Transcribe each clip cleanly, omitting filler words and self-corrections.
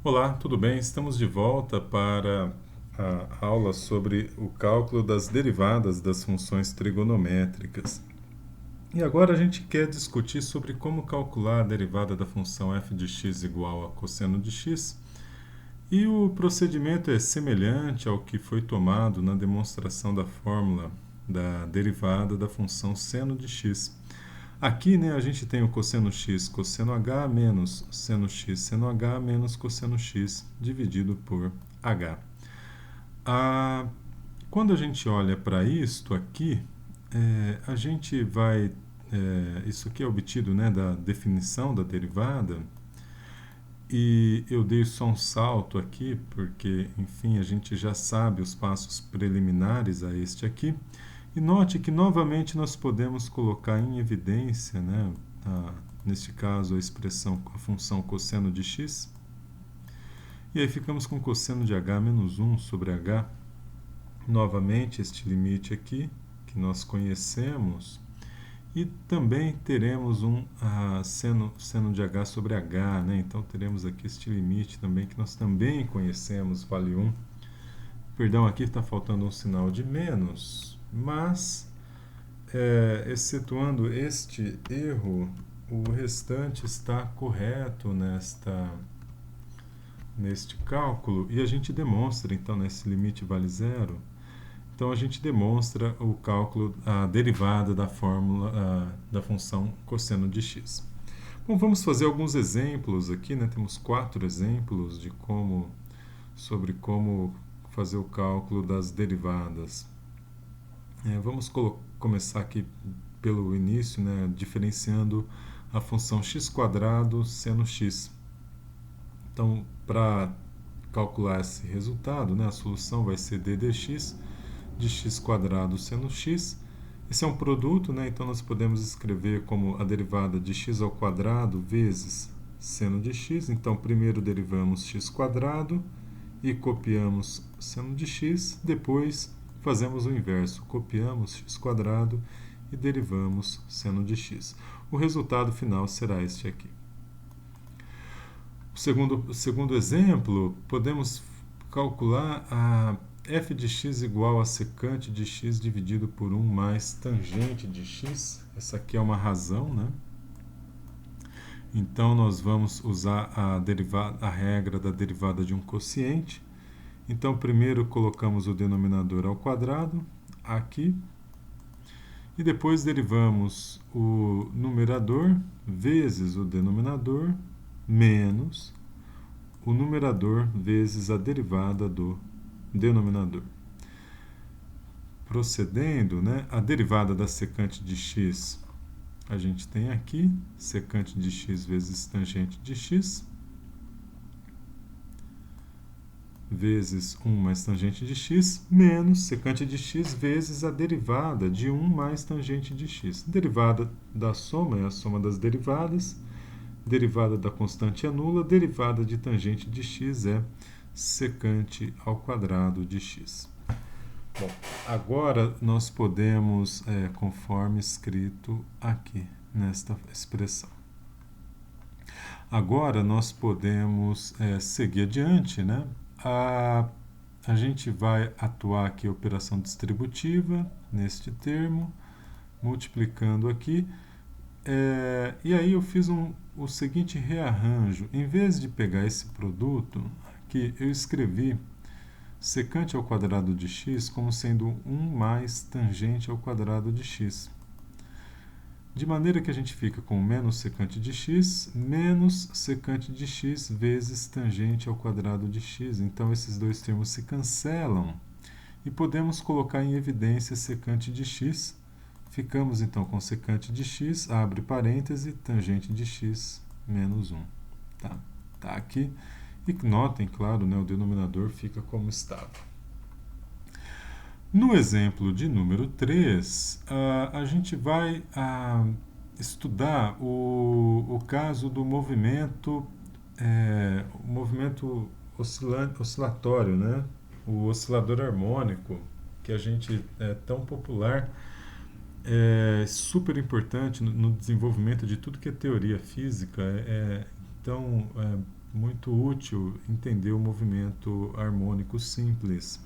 Olá, tudo bem? Estamos de volta para a aula sobre o cálculo das derivadas das funções trigonométricas. E agora a gente quer discutir sobre como calcular a derivada da função f de x igual a cosseno de x. E o procedimento é semelhante ao que foi tomado na demonstração da fórmula da derivada da função seno de x. Aqui, a gente tem o cosseno x, cosseno h menos seno x, seno h menos cosseno x dividido por h. Ah, quando a gente olha para isto aqui, a gente vai... isso aqui é obtido, da definição da derivada, e eu dei só um salto aqui, porque, enfim, a gente já sabe os passos preliminares a este aqui. E note que novamente nós podemos colocar em evidência, neste caso, a função cosseno de x. E aí ficamos com cosseno de h menos 1 sobre h. Novamente este limite aqui, que nós conhecemos. E também teremos seno de h sobre h, Então teremos aqui este limite também, que nós também conhecemos, vale 1. Perdão, aqui está faltando um sinal de menos, mas, excetuando este erro, o restante está correto neste cálculo, e a gente demonstra, então, nesse limite vale zero. Então, a gente demonstra o cálculo, a derivada da fórmula da função cosseno de x. Bom, vamos fazer alguns exemplos aqui, Temos 4 exemplos sobre como fazer o cálculo das derivadas. Vamos começar aqui pelo início, diferenciando a função x² seno x. Então, para calcular esse resultado, a solução vai ser d dx de x² seno x. Esse é um produto, então nós podemos escrever como a derivada de x² vezes seno de x. Então, primeiro derivamos x² e copiamos seno de x, depois fazemos o inverso, copiamos x² e derivamos seno de x. O resultado final será este aqui. O segundo exemplo, podemos calcular a f de x igual a secante de x dividido por 1 mais tangente de x. Essa aqui é uma razão, Então, nós vamos usar a regra da derivada de um quociente. Então, primeiro colocamos o denominador ao quadrado, aqui, e depois derivamos o numerador vezes o denominador menos o numerador vezes a derivada do denominador. Procedendo, a derivada da secante de x, a gente tem aqui secante de x vezes tangente de x, vezes 1 mais tangente de x, menos secante de x vezes a derivada de 1 mais tangente de x. Derivada da soma é a soma das derivadas, derivada da constante é nula, derivada de tangente de x é secante ao quadrado de x. Bom, agora nós podemos, conforme escrito aqui nesta expressão. Agora nós podemos seguir adiante, A gente vai atuar aqui a operação distributiva neste termo, multiplicando aqui. E aí eu fiz o seguinte rearranjo. Em vez de pegar esse produto, aqui eu escrevi secante ao quadrado de x como sendo 1 mais tangente ao quadrado de x. De maneira que a gente fica com menos secante de x, menos secante de x vezes tangente ao quadrado de x. Então, esses dois termos se cancelam e podemos colocar em evidência secante de x. Ficamos, então, com secante de x, abre parêntese, tangente de x, menos 1. Tá aqui. E notem, claro, o denominador fica como estava. No exemplo de número 3, a gente vai estudar o caso do movimento oscilatório, o oscilador harmônico, que a gente é tão popular, super importante no desenvolvimento de tudo que é teoria física. Então, muito útil entender o movimento harmônico simples.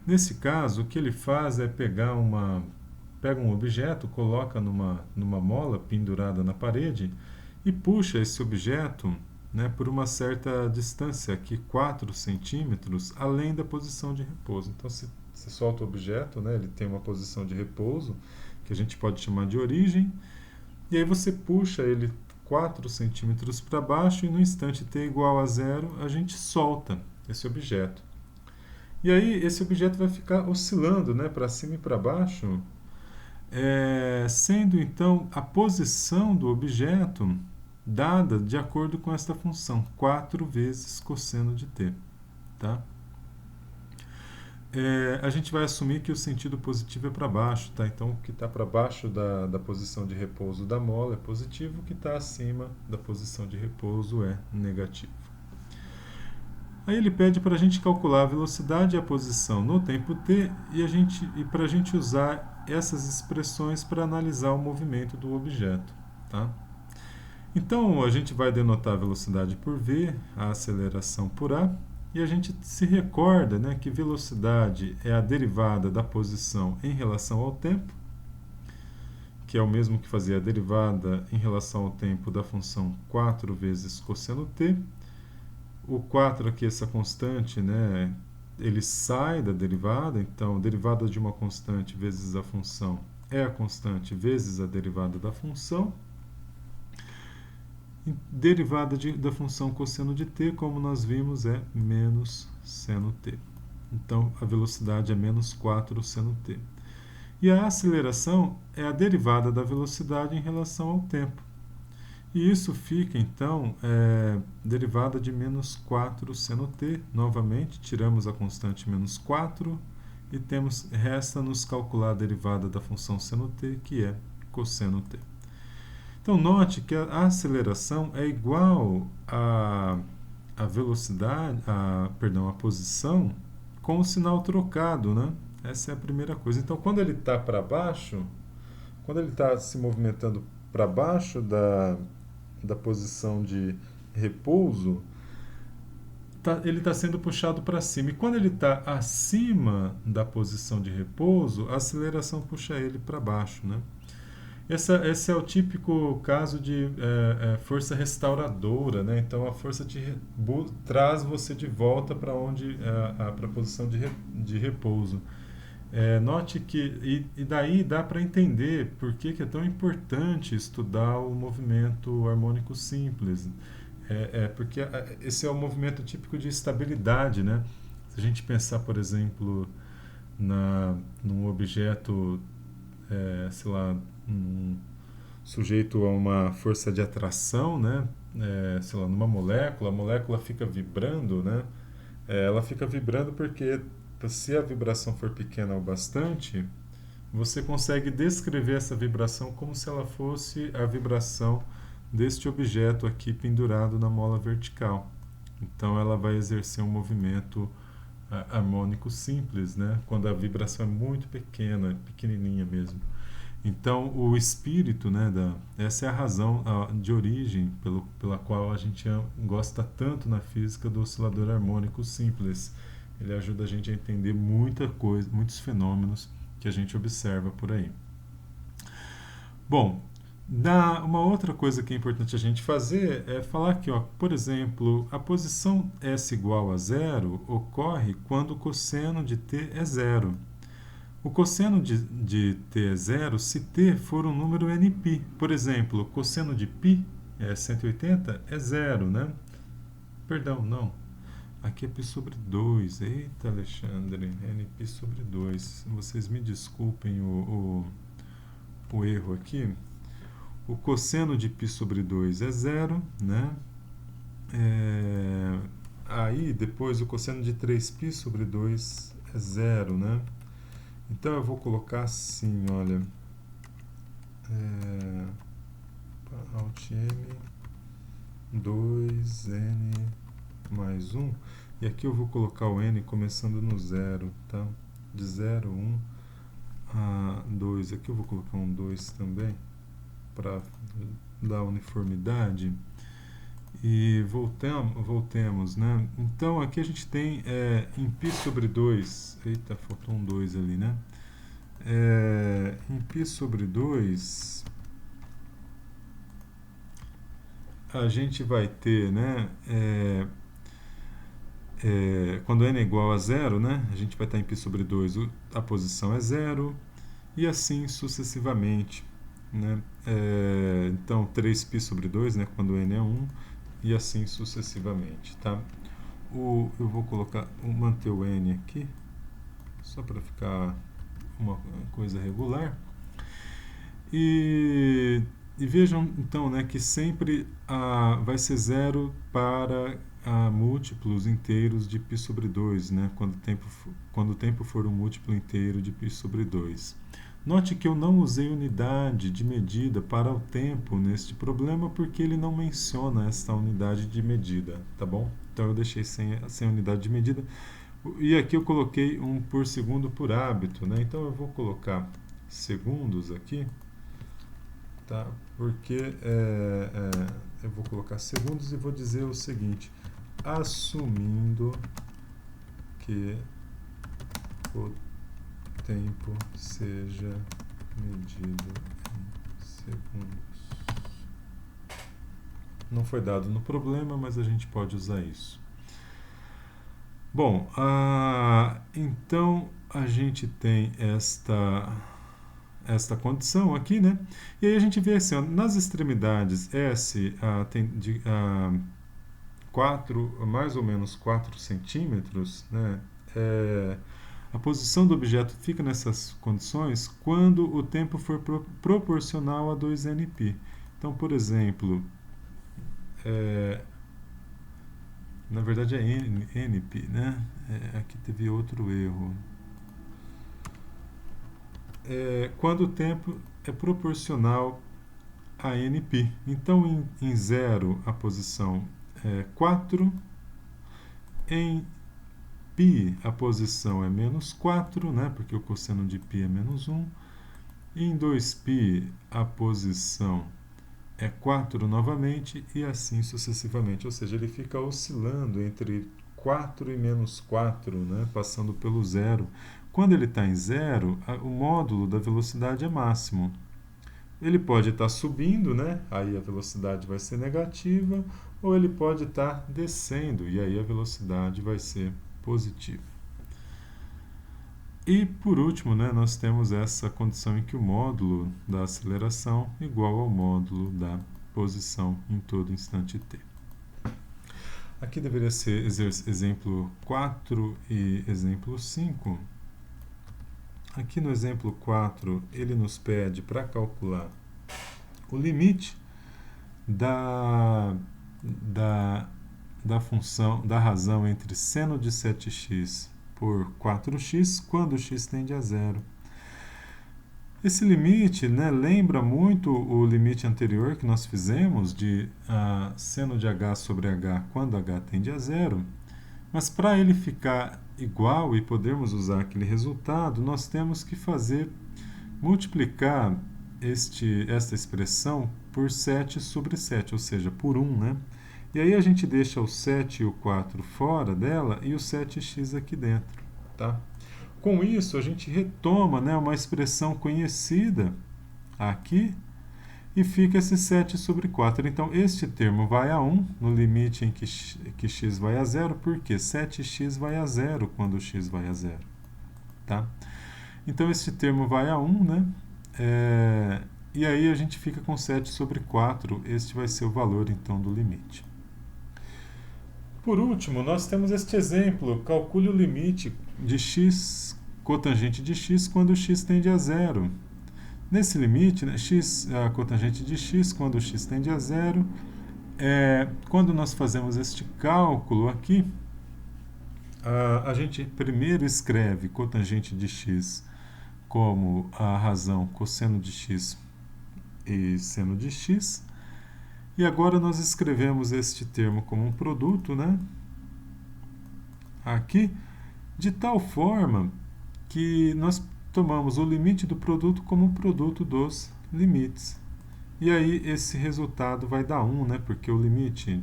Nesse caso, o que ele faz é pega um objeto, coloca numa mola pendurada na parede e puxa esse objeto, né, por uma certa distância, aqui 4 centímetros, além da posição de repouso. Então, você solta o objeto, né, ele tem uma posição de repouso, que a gente pode chamar de origem, e aí você puxa ele 4 centímetros para baixo e no instante t igual a zero, a gente solta esse objeto. E aí esse objeto vai ficar oscilando, né, para cima e para baixo, sendo então a posição do objeto dada de acordo com esta função, 4 vezes cosseno de t. Tá? A gente vai assumir que o sentido positivo é para baixo, tá? Então o que está para baixo da posição de repouso da mola é positivo, o que está acima da posição de repouso é negativo. Aí ele pede para a gente calcular a velocidade e a posição no tempo t e para a gente usar essas expressões para analisar o movimento do objeto. Tá? Então a gente vai denotar a velocidade por v, a aceleração por a, e a gente se recorda, né, que velocidade é a derivada da posição em relação ao tempo, que é o mesmo que fazer a derivada em relação ao tempo da função 4 vezes cosseno t. O 4 aqui, essa constante, né, ele sai da derivada, então derivada de uma constante vezes a função é a constante vezes a derivada da função. E derivada da função cosseno de t, como nós vimos, é menos seno t. Então a velocidade é menos 4 seno t. E a aceleração é a derivada da velocidade em relação ao tempo. E isso fica, então, derivada de menos 4 seno t. Novamente, tiramos a constante menos 4 e resta-nos calcular a derivada da função seno t, que é cosseno t. Então, note que a aceleração é igual a velocidade, a posição com o sinal trocado, né? Essa é a primeira coisa. Então, quando ele está para baixo, quando ele está se movimentando para baixo da posição de repouso, ele está sendo puxado para cima. E quando ele está acima da posição de repouso, a aceleração puxa ele para baixo, né? Esse é o típico caso de força restauradora, né? Então a força traz você de volta para para a posição de repouso. Note que e daí dá para entender por que é tão importante estudar o movimento harmônico simples. Porque esse é o movimento típico de estabilidade, né? Se a gente pensar, por exemplo, num objeto, sei lá, sujeito a uma força de atração, né? Sei lá, numa molécula, a molécula fica vibrando, né? Ela fica vibrando porque se a vibração for pequena o bastante, você consegue descrever essa vibração como se ela fosse a vibração deste objeto aqui pendurado na mola vertical. Então ela vai exercer um movimento harmônico simples, né? Quando a vibração é muito pequena, pequenininha mesmo. Então o espírito, né, essa é a razão de origem pela qual a gente gosta tanto na física do oscilador harmônico simples. Ele ajuda a gente a entender muita coisa, muitos fenômenos que a gente observa por aí. Bom, uma outra coisa que é importante a gente fazer é falar que, por exemplo, a posição S igual a zero ocorre quando o cosseno de t é zero. O cosseno de t é zero se t for um número nπ. Por exemplo, o cosseno de π, 180, é zero, né? Perdão, não. Aqui é π sobre 2. Eita, Alexandre, nπ sobre 2. Vocês me desculpem o erro aqui. O cosseno de π sobre 2 é zero, né? Aí, depois, o cosseno de 3π sobre 2 é zero, né? Então, eu vou colocar assim, olha... Alt M 2N mais 1. E aqui eu vou colocar o N começando no 0, tá? De 0, 1 a 2. Aqui eu vou colocar um 2 também, para dar uniformidade. E voltemos, né? Então, aqui a gente tem em π sobre 2. Eita, faltou um 2 ali, né? Em π sobre 2, a gente vai ter, né? Quando n é igual a zero, né? A gente vai estar em π sobre 2, a posição é zero, e assim sucessivamente, né? Então, 3π sobre 2, né? Quando n é 1, e assim sucessivamente, tá? Eu vou manter o n aqui, só para ficar uma coisa regular. E vejam, então, né, que sempre vai ser zero para múltiplos inteiros de π sobre 2, né, quando o tempo for um múltiplo inteiro de π sobre 2. Note que eu não usei unidade de medida para o tempo neste problema porque ele não menciona esta unidade de medida, tá bom? Então eu deixei sem unidade de medida. E aqui eu coloquei um por segundo por hábito, né? Então eu vou colocar segundos aqui, tá? Porque eu vou colocar segundos e vou dizer o seguinte: assumindo que o tempo seja medido em segundos. Não foi dado no problema, mas a gente pode usar isso. Bom, então a gente tem esta condição aqui, né? E aí a gente vê assim, ó, nas extremidades S tem de mais ou menos 4 centímetros, né? A posição do objeto fica nessas condições quando o tempo for proporcional a 2nπ. Então, por exemplo, na verdade é nπ, né? Aqui teve outro erro. Quando o tempo é proporcional a nπ. Então, em 0 a posição é 4, em π a posição é menos 4, né, porque o cosseno de π é menos 1. Em 2π a posição é 4 novamente e assim sucessivamente. Ou seja, ele fica oscilando entre 4 e menos 4, né, passando pelo zero. Quando ele está em zero, o módulo da velocidade é máximo. Ele pode estar subindo, né, aí a velocidade vai ser negativa, ou ele pode estar descendo, e aí a velocidade vai ser positiva. E, por último, né, nós temos essa condição em que o módulo da aceleração é igual ao módulo da posição em todo instante t. Aqui deveria ser exemplo 4 e exemplo 5. Aqui no exemplo 4, ele nos pede para calcular o limite da função, da razão entre seno de 7x por 4x, quando x tende a zero. Esse limite, né, lembra muito o limite anterior que nós fizemos de seno de h sobre h quando h tende a zero, mas para ele ficar igual e podermos usar aquele resultado, nós temos que multiplicar esta expressão por 7 sobre 7, ou seja, por 1, né? E aí a gente deixa o 7 e o 4 fora dela e o 7x aqui dentro, tá? Com isso, a gente retoma, né, uma expressão conhecida aqui e fica esse 7 sobre 4. Então, este termo vai a 1 no limite em que x vai a 0, porque 7x vai a 0 quando x vai a 0. Tá? Então, este termo vai a 1, né? E aí a gente fica com 7 sobre 4. Este vai ser o valor, então, do limite. Por último, nós temos este exemplo. Calcule o limite de x, cotangente de x, quando x tende a 0. Nesse limite, né, a cotangente de x, quando x tende a 0, quando nós fazemos este cálculo aqui, a gente primeiro escreve cotangente de x como a razão cosseno de x e seno de x, e agora nós escrevemos este termo como um produto, né, aqui, de tal forma que nós tomamos o limite do produto como o produto dos limites. E aí esse resultado vai dar 1, né? Porque o limite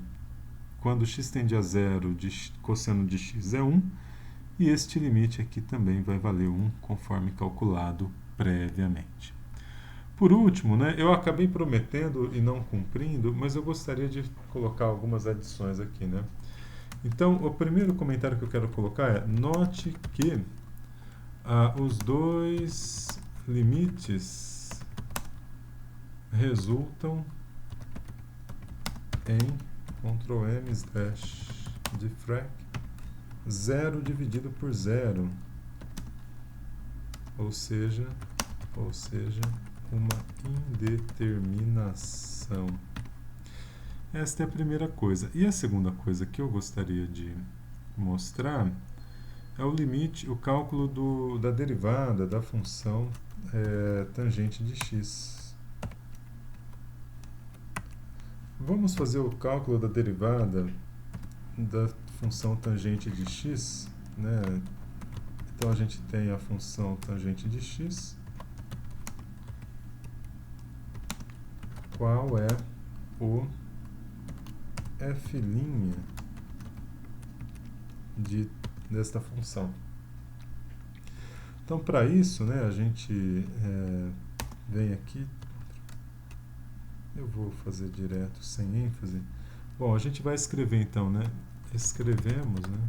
quando x tende a zero, cosseno de x é 1, e este limite aqui também vai valer 1, conforme calculado previamente. Por último, né, eu acabei prometendo e não cumprindo, mas eu gostaria de colocar algumas adições aqui, né? Então, o primeiro comentário que eu quero colocar é: note que os dois limites resultam em Ctrl M / dfrac 0 dividido por 0, ou seja, uma indeterminação. Esta é a primeira coisa. E a segunda coisa que eu gostaria de mostrar é o limite, o cálculo da derivada da função tangente de x. Vamos fazer o cálculo da derivada da função tangente de x, né? Então a gente tem a função tangente de x, qual é o f' desta função. Então, para isso, né, a gente vem aqui, eu vou fazer direto, sem ênfase. Bom, a gente vai escrever então, né? Escrevemos, né?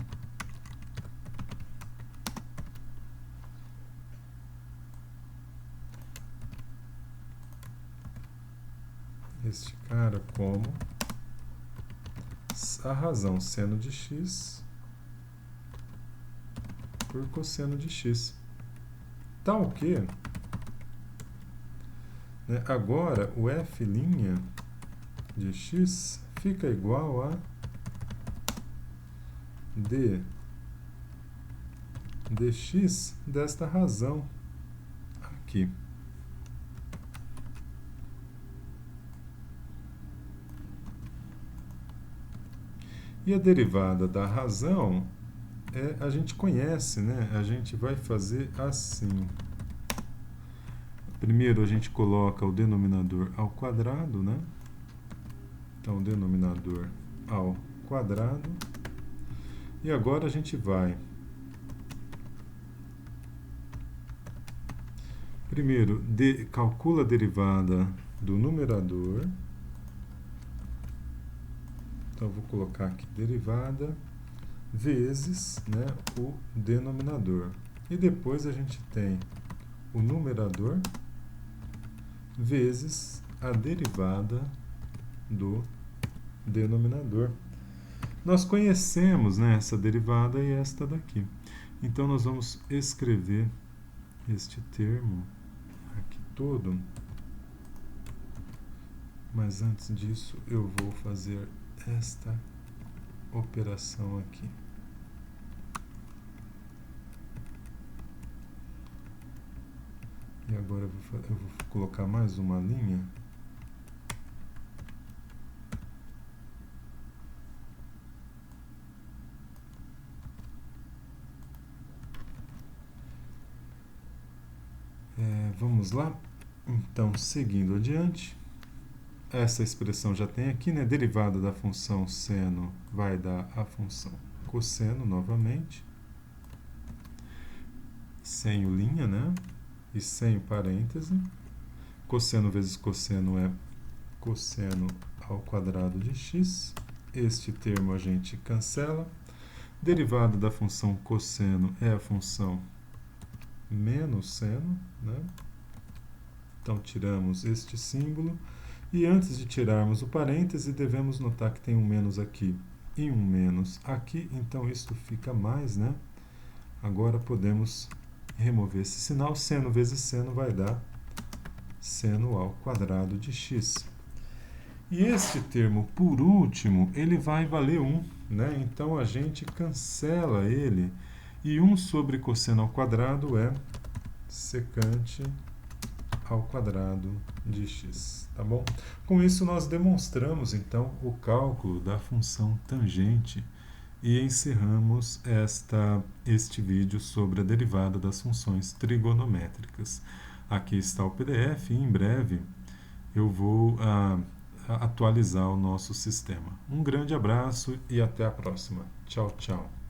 Este cara como a razão seno de x por cosseno de x. Tal que, né, agora o f' de x fica igual a dx desta razão aqui. E a derivada da razão a gente conhece, né? A gente vai fazer assim. Primeiro a gente coloca o denominador ao quadrado, né? Então, denominador ao quadrado. E agora a gente vai primeiro calcula a derivada do numerador. Então, eu vou colocar aqui derivada vezes, né, o denominador. E depois a gente tem o numerador vezes a derivada do denominador. Nós conhecemos, né, essa derivada e esta daqui. Então, nós vamos escrever este termo aqui todo. Mas antes disso, eu vou fazer esta operação aqui. E agora eu vou colocar mais uma linha. Vamos lá? Então, seguindo adiante. Essa expressão já tem aqui, né? Derivada da função seno vai dar a função cosseno novamente. Sem o linha, né? E sem o parêntese. Cosseno vezes cosseno é cosseno ao quadrado de x. Este termo a gente cancela. Derivada da função cosseno é a função menos seno, né? Então, tiramos este símbolo. E antes de tirarmos o parêntese, devemos notar que tem um menos aqui e um menos aqui. Então, isto fica mais, né? Agora, podemos remover esse sinal. Seno vezes seno vai dar seno ao quadrado de x. E este termo, por último, ele vai valer 1, né? Então, a gente cancela ele. E 1 sobre cosseno ao quadrado é secante ao quadrado de x, tá bom? Com isso, nós demonstramos, então, o cálculo da função tangente e encerramos este vídeo sobre a derivada das funções trigonométricas. Aqui está o PDF e em breve eu vou atualizar o nosso sistema. Um grande abraço e até a próxima. Tchau, tchau.